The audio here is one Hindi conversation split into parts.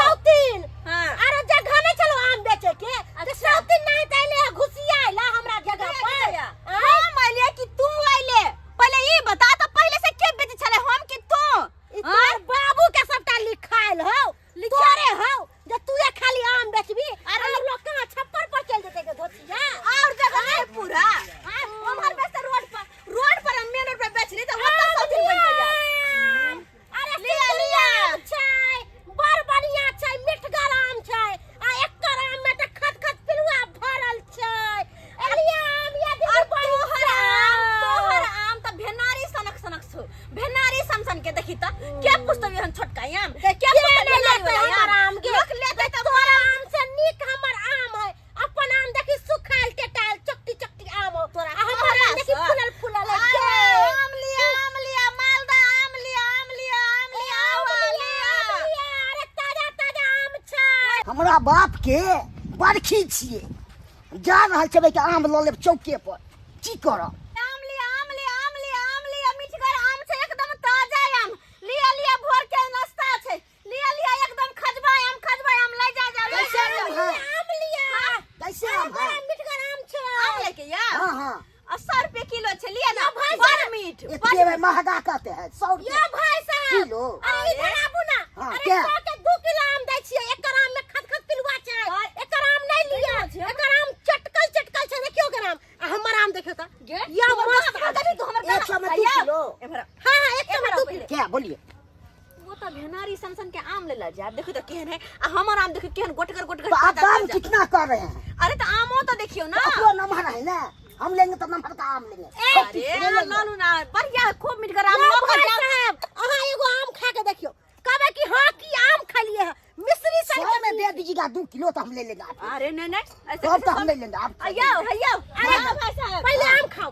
सौतीन हां अरे जगह नहीं चलो आम बेचे के तो सौतीन नहीं तैले घुसिया आइला हमरा जगह पर हम आइले कि तू आइले पहले ये बता तो पहले से के बेचे छले हम कि तू तोर बाबू के सबटा लिखाइल हो लिखारे हो जे तू ये खाली आम बेचबी अरे लोग कहां छप्पर पर चल जेते के धोतिया और जगह नहीं पूरा हमार पे रोड पर हम मेन रोड पे बेच रही तो हम तो सौतीन बन गया अरे लिया छै बड़ बढ़िया छै मिठगर आम छै आ एकर आम में त खत खत पिलुआ भरल छै लिया आम ये तोहर आम त भेनारी सनक सनक छौ भेनारी समसन के देखी त के पुस्तक हम छोटका आम के नहीं लेते हमर आम के लोग लेते त तोहर आम से नीक हमर आम है अपन आम देखी सुखाइल टेटाइल चकटी चकटी आम हो तोरा हमर आम देखी फुलल फुलल है आम लिया मालदा आम लिया अरे ताजा ताजा आम छै हमरा बाप के बरखी छिए जा रहल छबे के आम ल लेब चौके पर की करब आम लिया मिठगर आम छै एकदम ताजा आम लिया भोर के नाश्ता छै लिया एकदम खजबा आम ले जा कैसे आम है आम लिया कैसे आम है मिठगर आम छै आम लेके या हां 80 रुपए किलो छै लिया ना भाई बड़ मीठ इतने में महंगा कहते हैं 100 ये रुपए भाई साहब किलो अरे इधर आबू ना हाँ, अरे क्या? 100 के 2 किलो आम दै छियै एकर आम में खत खत पिलुआ छै एकर आम नहीं लिया एकर आम चटकल छै देखियो एकर आम आ हमर आम देखियो त या मस्त कभी तो हमर 100 में 2 किलो हां 100 में 2 किलो क्या बोलिए वो तो भेनारी सन के आम ले जा देखो तो केहन है आ हमर आम देखो केहन गोटकर तो आप दाम कितना कर रहे हैं अरे तो आमो तो देखियो ना अपना नमहर है ना हम लेंगे तो नमहर का आम लेंगे अरे लालू ना बढ़िया खूब मिठगर आम भाई लोग साहब अहाँ एगो आम खा के देखियो कहबे कि हां की आम खा लिए है मिश्री से 100 में दे दीजिएगा 2 किलो तो हम ले लेंगे आप अरे नहीं ऐसे तो अब तो हम ले लेंगे आप हयो अरे भाई साहब पहले आम खाओ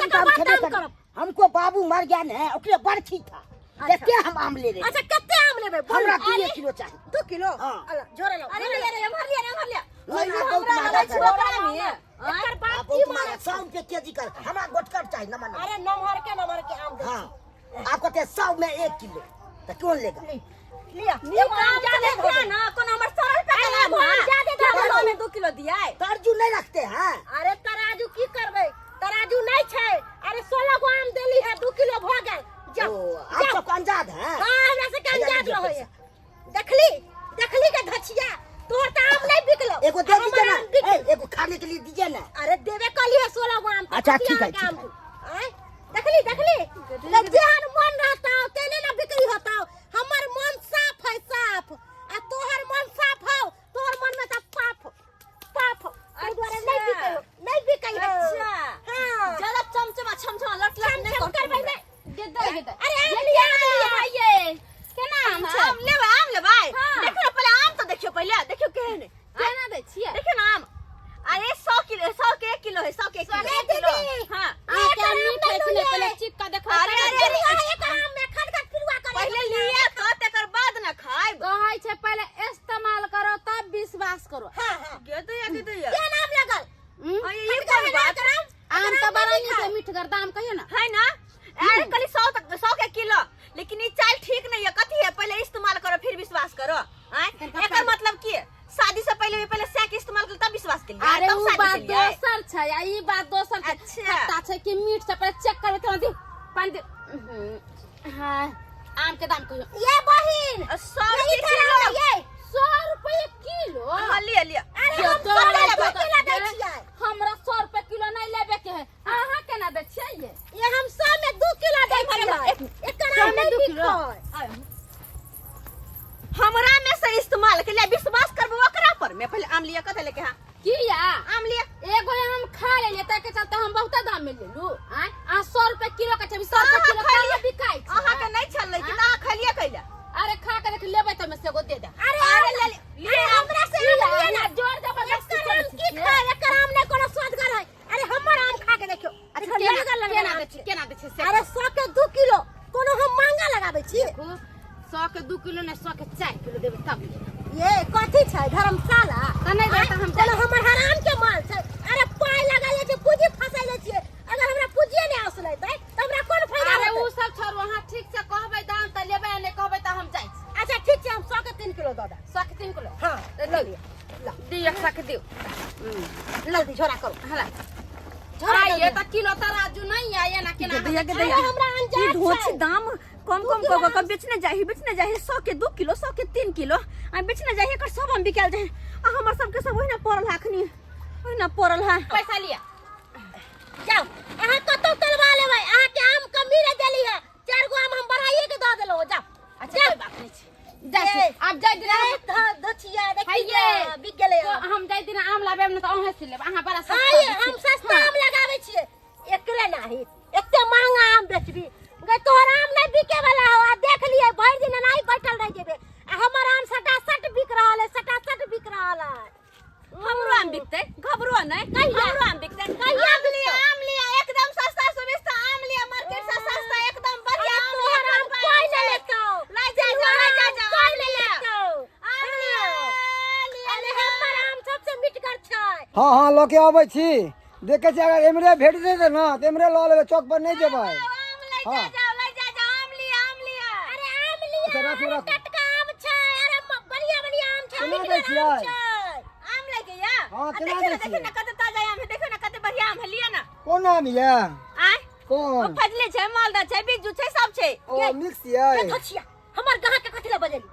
तकर बाद काम करब हमको बाबू मर गया ने ओकरे बरखी था देखते हम आम ले रहे अच्छा कितने आम लेबे हमरा 2 किलो चाहिए 2 किलो हाँ। अल्लाह जोरे लो अरे ले भर लिया नहीं, बहुत हमरा महंगा लगे है। छोकरा में एकर बात आप की बहुत मारे 100 रुपए केजी कर हमरा गोटकर चाहिए नमन अरे नमहर के आम दे हाँ आपको कहते 100 में 1 किलो तो कौन लेगा लिया ये काम ज्यादा दिया ना कोन हमर 100 रुपया के लाभ अरे ज्यादा दे है में 2 किलो दिया तर्जू नहीं रखते हैं अरे तराजू की करबे तराजू नहीं छै अरे 16 गो आम देली है 2 किलो भ गेल ओ आप सब अंजाद है हां हमरा से कंजात रहो देखली के धछिया तोर त आम नहीं बिकलो एगो दे दीजिए ना एगो खाने के लिए दीजिए ना अरे देबे कली है 16 गो आम अच्छा, ठीक है, देखली जेहन मन रहता तेने ना बिक्री होता हमर मन साफ है साफ आ तोहर मन साफ हो तोहर मन में त पाप ताहि द्वारे नहीं बिकै है अच्छा हां ज्यादा चमचमा लट नहीं करबै नहीं दे अरे लिया ये केना आम लेबै देखो पहले आम तो देखियो पहले देखियो केहन केना दे छियै देखियो ना आम अरे 100 के 1 किलो है 100 के 1 किलो हां आके मीठे छले पहले चिपका देखो अरे एक आम में खट पिलुआ करे पहले लिए तो तकर बाद ना खाइब कहै छै पहले इस्तेमाल करो तब विश्वास करो हां के तो क्या नाम लगल ये कोन बात आम तो बड़ा नहीं से मिठगर दाम कहियो ना है ना अरे कली 100 के किलो लेकिन ये चाल ठीक नहीं है कथी है पहले इस्तेमाल करो फिर विश्वास करो एकर मतलब की शादी से पहले सेक इस्तेमाल कर तब विश्वास कर लिया अरे तब वो बात शादी कर लिया दोसर छै आ ई बात दोसर छै अच्छा। खट्टा छै कि मीठ से पहले चेक करे तो दी पानी दे हां आम के दाम कहियो ये बहिन 100 ये किलो ये 100 रुपए किलो हां लिया अरे हम तो 100 किलो दै छियै हमरा 100 रुपए किलो नहीं लेबे के है अहाँ केना दे छियै ये हम 100 में 2 किलो दै छियै एकर आम नहीं बिकै हमरा में से इस्तेमाल के लिए विश्वास करबो ओकरा पर मैं पहले आम लिया कथे लेके हां किया आम लिया एगो हम खा लेलिए त के चलते हम बहुत दाम में लेलु आ 100 रुपए किलो के छै 100 रुपए किलो कहाँ बिकाई छै अहाँ के नहीं छल लेकिन आ खलिए कैला अरे खा के देख लेबै त में से एगो दे दे अरे ले हमरा से आम लिए ना जोर जबरदस्ती एकर आम की खाए एकर आम नहीं कोनो स्वादगर है अरे हमर आम खा के देखियो अच्छा केना दे छै से अरे 100 के 2 किलो कोनो हम महंगा लगाबै छी 100 के 2 किलो ने 100 के 4 किलो देबै तब ये कथी छै धर्मशाला नहीं देता हम चलो हमर हराम के माल छै अरे पाई लगा ले छै पूंजी फसाइले छियै अगर हमरा पूंजी नहीं आसले त हमरा कोन फायदा अरे होतै उ सब छोड़ वहां ठीक से कहबै दाम त लेबै नहीं कहबै त हम जाई छी अच्छा ठीक छै हम 100 के 3 किलो दऽ दे 100 के 3 किलो हाँ लो दी 100 के दियो जल्दी झोरा करो हला झोरा ये तो किलो तराजू नहीं आया ना केना दैया के दैया हमरा ई अंजाद ढोची छै दाम कम कम बेचने जाही 100 के 2 किलो 100 के 3 किलो आ बेचने जाही एकर सब हम बिकाल जाए आ हमर सब के सब ओहिना पड़ल हाखनी ओहिना पड़ल है पैसा लिया जाओ अहाँ कतौ तलवा लेबै अहाँ के आम कमी रह गेली है 4 गो आम हम बढ़ाइए के दऽ देलौ जाओ अच्छा कोई बात नहीं छै जाय आप जाय दिन दछिया देखिए बिक गेलै हम जाय दिन आम लाबे न त अहाँ से लेब अहाँ बड़ा हां ये हम सस्ता आम लगाबै छियै एकले नाही एते महंगा आम बेचबी गे तोहर आम नहीं बिके वाला हो आ देख लिए भर दिन नहीं बैठल रह जेबे आ हमर आम सटासट बिक रहल है सटासट बिक रहल है हमरो आम बिकते घबरो नहीं हमरो आम बिकते आम लिया एकदम सस्ता सुविस्ता आम लिया मार्केट से सस्ता एकदम बढ़िया आम तोहर आम कोई नहीं लेतो लाई जा कोई नहीं लेतो अरे हमर आम सबसे मिठगर छै हाँ हाँ लऽ के आबै छी देखे छी अगर एमरे भेट जेतै ना त एमरे लऽ लेबै चौक पर नहीं जेबै हाँ लाई जा आम लिया अरे आम लिया अच्छा, राखू, राखू। टटका आम छै अरे बढ़िया बढ़िया आम छै केना दै मिठगर छियै? आम छै आम लेके या हाँ, केना देखो दै छियै? ना कते ताजा आम है देखो ना कते बढ़िया आम है लिया ना कोन आम ये आय ओ कोन फजले छै मालदा छै बिज्जू छै सब छै ओ मिक्स ये के धछिया हमर गाह के कथि ले बजली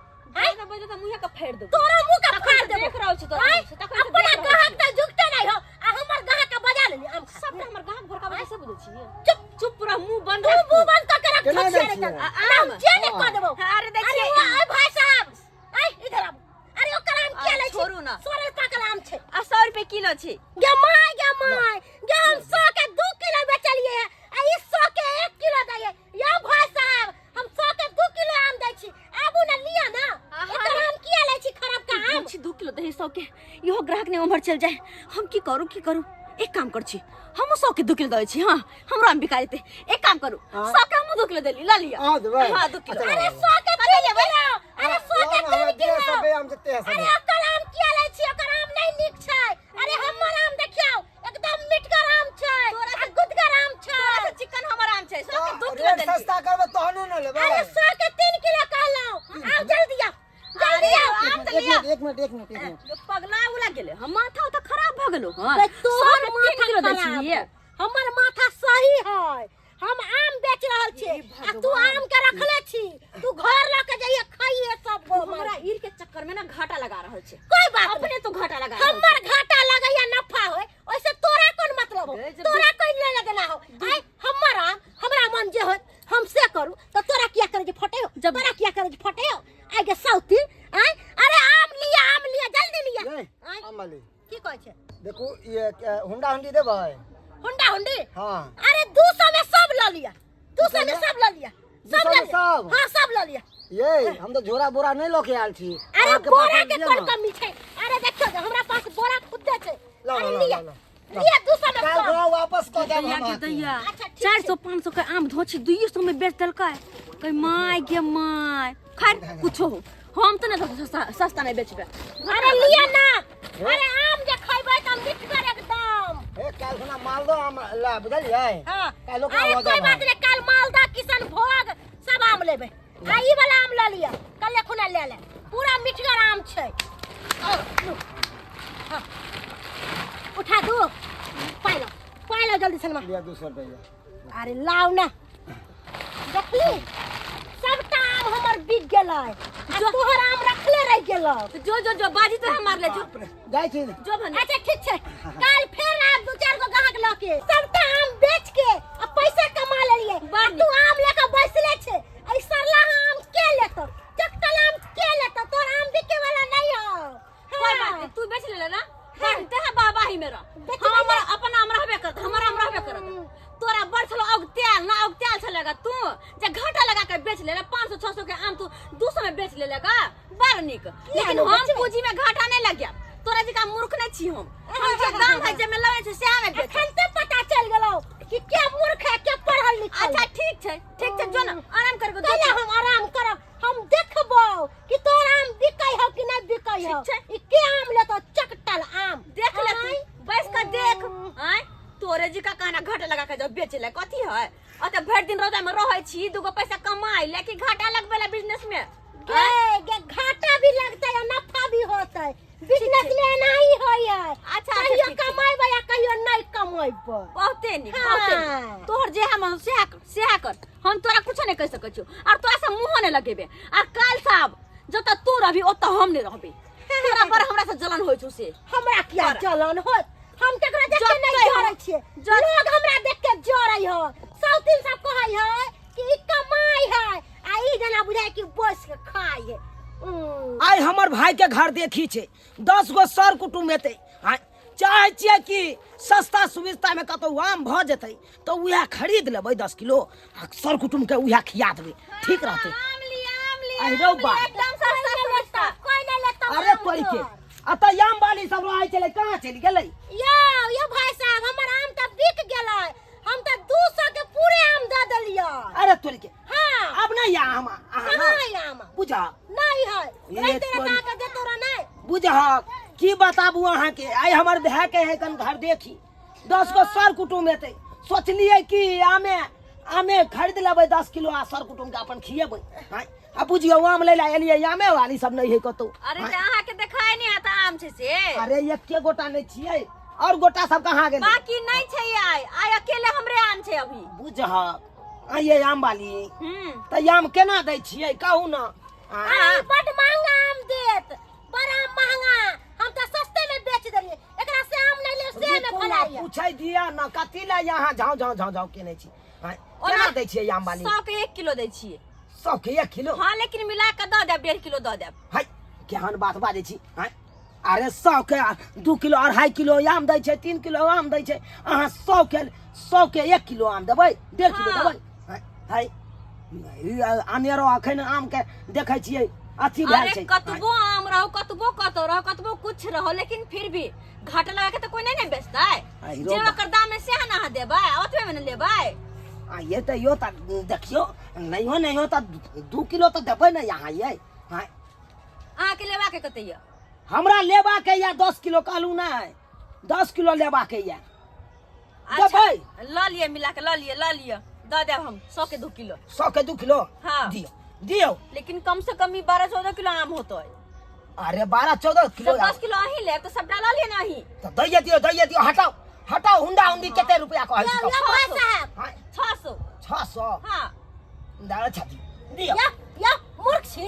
आय ना बजे त मुंह का फेर दे तोरा मुंह का फाड़ देबो देख रहल छी तोरा आय, अपना गाहक त झुकते नहीं हो आ हमर गाहक के बजा लेली आम खा सब हमर गाहक भरका बजे से बुझै छी चुप चुप पूरा मुंह बंद तू रख मुंह बंद कर के रख केना धछिया दै रे छियै? आम जेने हाँ। कर देबो अरे देखिए अरे ओ भाई साहब आय इधर आब अरे ओकर आम के ले छी छोड़ू ना। सोरल पाकल आम छै 100 रुपए किलो छै गे माय गे हम 100 के 2 किलो बेचलिए है आ ई 100 के 1 किलो दैए यो भाई साहब हम 100 के 2 किलो आम दै छी आबू ना लिया ना एकर आम किया ले छी खराब का आम छी 2 किलो दही 100 के इहो ग्राहक ने उम्र चल जाए हम की करू एक काम कर छी हम 100 के 2 किलो दै छी हां हमरा आम बिका देते एक काम करू 100 के हम 2 किलो देली ला लिया हाँ देबै हां 2 किलो अरे 100 के 2 किलो अरे 100 के 3 किलो सब आम जते है अरे सब ओकर आम किया ले छी ओकर आम नहीं नीक छै अरे हमर आम देखियो एकदम मिठगर आम छै आ गुदगर आम छै तोरा से चिकन हमर आम छै 100 के 2 किलो रेट देली सस्ता करबै तहने न लेबै अरे 100 के 3 किलो कहलौ आओ जल्दी आओ जल्दी आओ आम त लिया एक मिनट पगला उला गेले हम माथा त खराब भ गेलो हां बे तोहर 100 के 3 किलो दै खराब छी है। हमर माथा सही है हम आम बेच रहल छी आ तू आम के रखले छी तू घर ला के जाइए खाइए सब गो हमरा ईर के चक्कर में ना घाटा लगा रहल छै कोई बात अपने नहीं तो घाटा लगा रहल हमर घाटा लगैया नफा होय ओइसे तोरा कोन मतलब हो गए जब तोरा कोई ले लगना हो आय हमर आम हमरा मन जे होय हम से करू तो तोरा किया करे जे फटे हो जब- तोरा किया करे जे फटे हो आगे साउथी आय अरे आम लिया जल्दी लिया आय आम वाली की कहै छै देखो ये हुंडा हुंडी देबै हुंडा हुंडी हाँ अरे 200 में सब ले लिया 200 में सब ले लिया 200 में ले लिया सब? हां सब ले लिया ये हम तो झोरा बोरा नहीं लेके आयल छी अरे अहाँके बोरा पास के दिअ कोन न। कमी छै अरे देखियो जे हमरा पास बोरा खुदे छै ला, अरे ला, लिया ला, लिया 200 में काल सब घर वापस कऽ देब दैया हम के अहाँके। दैया अच्छा, ठीक छै। 400 500 के आम धोची 200 में बेच देलकै कई माय गे माय खैर कुछो हो हम तो ना सस्ता में बेचबे अरे लिया ना अरे आम जे खइबै त मिठगर एकदम ए काल खुना मालदह आम ला बुझलियै हां काल्हो का अरे हो कोई जाब बात नहीं कल मालदा किशन भोग सब आम लेबै आ ई वाला आम ले लिया कल खुना ले ले पूरा मिठगर आम छै और लो। हाँ। उठा दो पाइलो जल्दी से लिया 200 रुपया अरे लाओ ना देखली सबटा आम हमर बिक गेलै आ तोहर आम रखले रह गेलौ जो बाजी तो मार ले जो जाइ छी जो भने अच्छा ठीक छै कल फेर आब 2-4 गो ग्राहक ल के सबटा आम बेच के आ पैसा कमा लेलिए आ तू आम लेके बैसले छे ऐ सरला आम के लेतो चक्कल आम के लेतो तोर आम बिके वाला नहीं हो कोई बात नहीं तू बेच ले ना बनते है बाबा ही मेरा हम अपन आम रहबे करत हमर आम रहबे करत तोरा बड़ छलो अगत्याल छलेगा तू जे घाटा लगा के बेच ले 500 600 के आम तू 200 में बेच ले लेगा बड़ निक लेकिन हम पूंजी में घाटा नहीं लग गया तोरा जका मूर्ख नहीं छी हम जे दाम है जे में लगे छै से में बेच एखन ते पता चल गेलौ कि के मूर्ख है के पढ़ल लिखल अच्छा ठीक छै जो ना आराम करबो चल हम आराम करब हम देखबो कि तोर आम बिकै हो कि नहीं बिकै हो ठीक छै। ई के आम लेतो चकटल आम देख ले तू बैठ कर देख आय तोरे जी का कहना घाटा लगा के जब बेच ले कथी है अते भर दिन रौदा में रहै छी दुगो पैसा कमाई लेकिन घाटा लगबेला बिजनेस में गे घाटा भी लगता है नफा भी होता है बिजनेस लेना ही होय अच्छा कहियो कमाइबे या कहियो नहीं कमाइबे बहुते नहीं बहुते नहीं। तोहर जे हम सेहा कर हम तोरा कुछ नहीं कह सकै छियो और तोरा से मुंह नहीं लगेबे और काल साहब जत तू रहबी ओत हम नहीं रहबे तोरा पर हमरा से जलन होय छु से हमरा किया जलन होत हम केकरा देख के नहीं जरै छियै लोग हमरा देख के जरै हो सब दिन सब कहै है कि ई कमाई है आ ई जना बुझाय कि बस के खाय है आई हमर भाई के घर देखी छे 10 गो सर कुटुम हेतै चाहे छियै कि सस्ता सुविस्ता में कतौ आम भ जेतै तो उहे खरीद लेबै 10 किलो आ सर कुटुम के उहे खिया देबै ठीक रहतै आई रौ बा एकदम सस्ता समझता कोई नहीं लेता अरे तोरी के अत आम वाली सब रहै छलै कहां चलि गेलै यो भाई साहब हमर आम त बिक गेलै हम त 200 के पूरे आम दे देलियै अरे तोरी के हां अब नहीं आम नहीं आम बुझा नहीं है ये नहीं तेरे तोरी- का के देतो रे नहीं बुझा की बताबू अहाँ के आई हमर भाई के है कन घर देखी 10 गो सर कुटुम हेतै सोचलिए कि आमे खरीद लेबै 10 किलो आ सर कुटुम के अपन खिएबै हां आ बुझियो आम ले ला एलिए आमे वाली सब नहीं है कतौ अरे ते अहाँ के देखाय नहीं आता आम छै से अरे एके गोटा नहीं छियै और गोटा सब कहां गेलै बाकी नहीं छै आय अकेले हमरे आम छै अभी बुझा ये आम वाली त आम केना दै छियै कहू ना आई बड़ महंगा आम देत बड़ा महंगा हम त सस्ते में बेच देलिए एकरा से आम नहीं ले से में फलाइए पूछै दिया ना कथि ला यहाँ झाउ केने छी हां केना दै छियै आम वाली 100 के 1 किलो दै छियै 100 के 1 किलो हाँ लेकिन मिला के दऽ देब 1.5 किलो दऽ देब हाय केहन बात बाजै छी हाय अरे 100 के 2 किलो 2.5 किलो आम दै छै 3 किलो आम दै छै अहाँ 100 के 1 किलो आम देबै 1.5 किलो देबै हाय अनेरो अखन आम के देखै छियै अथी भेल अरे छै कतबो आम रहो कतबो कतो रहो कतबो कुछ रहो लेकिन फिर भी घाटा लगा के तो कोई नहीं बेचता है आई रो जे बा- ओकर दाम में से ना देबै ओतबे में न लेबै ये तो यो त देखियो नहीं हो त 2 किलो तो देबै ना यहाँ ये हाय अहाँ के लेबा के कते ये हमरा लेबा के या 10 किलो कहलू ना 10 किलो लेबा के या देबै ल लिए मिला के ल लिए दऽ देब हम 100 के 2 किलो 100 के 2 किलो हाँ। दियो लेकिन कम से कम 12-14 किलो आम होतो है अरे 12-14 किलो 10 किलो अही ले तो सब डाला लिए ना अही तो दैये दियो हटाओ हुंडा हुंडी कते रुपया कहै छी यो भाई साहब हाय 600 600 हाँ दादा छाती दियो यो मूर्ख छी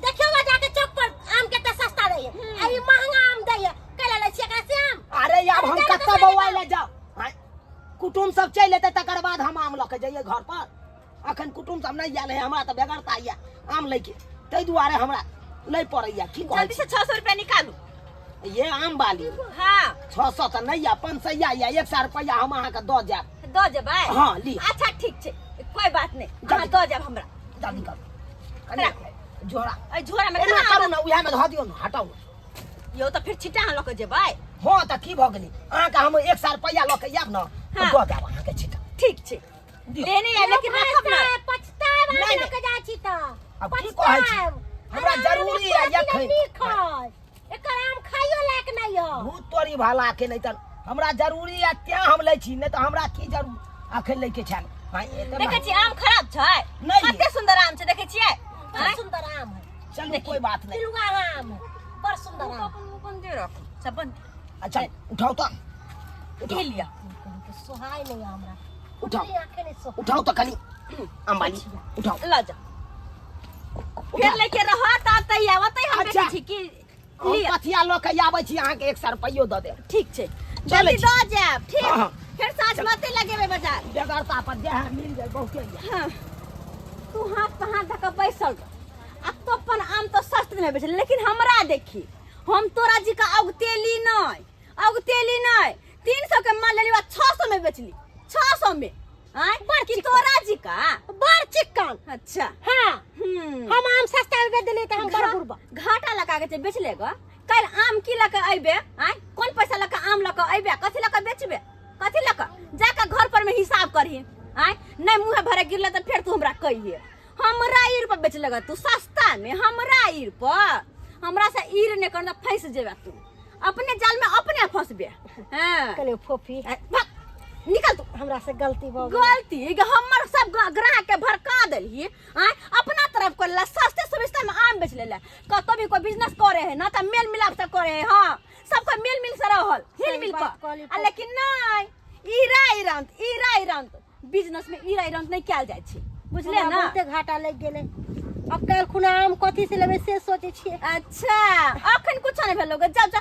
देखियो गा जाके चौक पर आम केते सस्ता दै है आई महंगा आम दै है कैला ले छी एकरा से आम अरे यार हम कत्ता बौआ ले जाओ हाय कुटुम सब चल एते तकर बाद हम आम ल के जाइए घर पर अखन कुटुम सब नहीं आयल है हमरा त बेगरता या आम लेके तै दुआरे हमरा ले पड़ैया की कहै जल्दी से 600 रुपया निकालू ये आम वाली हाँ 600 त नहीं या 500 या 100 रुपया हम अहाँ के द जाब दऽ देबै हाँ, ली। अच्छा ठीक छै कोई बात नहीं जल्दी। अहाँ दऽ जाब हमरा जल्दी कर कने झोरा ए झोरा में एना कहाँ करू ना उहे में ध दियो ना हटाओ यो तो फिर छिटा अहाँ लऽ के जेबै हां त की भ गेली अहाँ के हम 100 रुपया ल के आब ना हाँ। द देब अहाँ के छिटा ठीक छै दियो। लेने है लेकिन रखब ना पछताए नहीं, वाला नहीं। के जाय छी त अब की कहै छी हमरा जरूरी है या खै एकर आम खाइयो लायक नहीं हो भूत तोरी भाला के नहीं त हमरा जरूरी है त्या हम लै छी नहीं त हमरा की जरूर आखै लै के छल हां देखै छी आम खराब छै नहीं। कते सुंदर आम छै देखै छियै बड़ सुंदर आम है चलो कोई बात नहीं तिलुआ आम है बड़ सुंदर आम अपन दे रखो सब बंद अच्छा उठाओ तो ये लिया सोहाय नहीं हमरा उठाओ अपनी आंखें नहीं सोहाय उठाओ तो कनी अंबानी उठाओ ला जा फिर लेके रहो ता तई आवतै हम अच्छा। देखै छी कि हम लिया कथिया ल के आबै छी अहाँ के 100 रुपयो द देब ठीक छै चलै जल्दी छी। दऽ जाब ठीक हाँ, हाँ। फिर साँझ मते लगेबै बाजार बेगरता पर जे है मिल जाए बहुते या हाँ। तू हाथ पे हाथ धऽ के बैसल रह। आ तो अपन आम तो सस्ते में बेचल लेकिन हमरा देखी हम तोरा जी का अगतेली नहीं 300 के माल लेली 600 में बेचली 600 में आय कि तोरा जी का बड़ चिकन अच्छा हां हम्म हम आम सस्ता में बेच देले त हम बड़ बुरबा घाटा लगा के बेच लेगा कल आम की लके अइबे आय कौन पैसा लके आम लके अइबे कथि लके बेचबे कथि लके जाके घर पर में हिसाब करही आय नहीं मुंह भरे गिरले त फिर तू हमरा कहिए हमरा ईर पर बेच लगा तू सस्ता में हमरा ईर पर हमरा से ईर ने करना फंस जेबे तू अपने जाल में अपने फंसबे हां कले फोफी निकल तू हमरा से गलती भ गेल गलती कि हमर सब ग्राहक के भड़का देली अपना तरफ करला सस्ते सुविस्ता में आम बेच लेला कतो भी कोई बिजनेस करे है ना त मेल मिलाप से करे है हां सबको मिल मिल से रहल हिल मिल के लेकिन नहीं ईरा इरंत बिजनेस में ईरा इरंत नहीं कैल जाय छै बुझले ना बहुते घाटा लग गेले अब काल खुना आम कथी से लेबे से सोचे छिए अच्छा अखन कुछ नहीं भेलोगे जब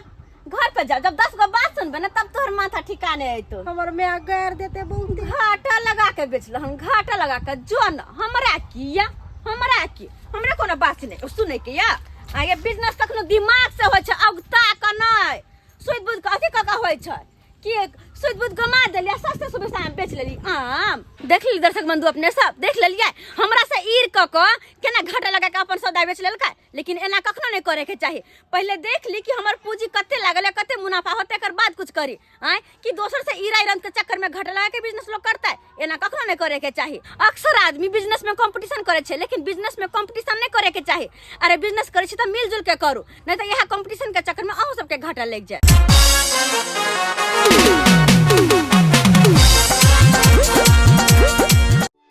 घर पे जाओ जब 10 गो बात सुनबे ना तब तोहर माथा ठिकाने आइतो हमर मैं गैर देते बहुत घाटा लगा के बेचल हम घाटा लगा के जो न हमरा कोनो बात नहीं सुने के या ये बिजनेस कखनो दिमाग से होय छै अगता के नहीं सुध बुध के अथी का होय छै कि सुध बुध गमा देलिया सस्ते सुविस्ता में बेच लेली आम देख ली दर्शक बंधु अपने सब देख लेलिए हमरा से ईर क केना घाटा लगा के अपन सौदा बेच लेलकै लेकिन एना कखनो नहीं करे के चाहिए पहले देख ली कि हमर पूंजी कते लागल है कते मुनाफा होते एकर बाद कुछ करी कि दोसर से ईरा इरंत के चक्कर में घाटा लगा के बिजनेस लोग करता है एना कखनो नहीं करे के चाहिए अक्सर आदमी बिजनेस में कंपटीशन करे छे लेकिन बिजनेस में कंपटीशन नहीं करे के चाहिए अरे बिजनेस करे छी त मिलजुल के करू नहीं तो यह कंपटीशन के चक्कर में अहू सबके घाटा लग जाए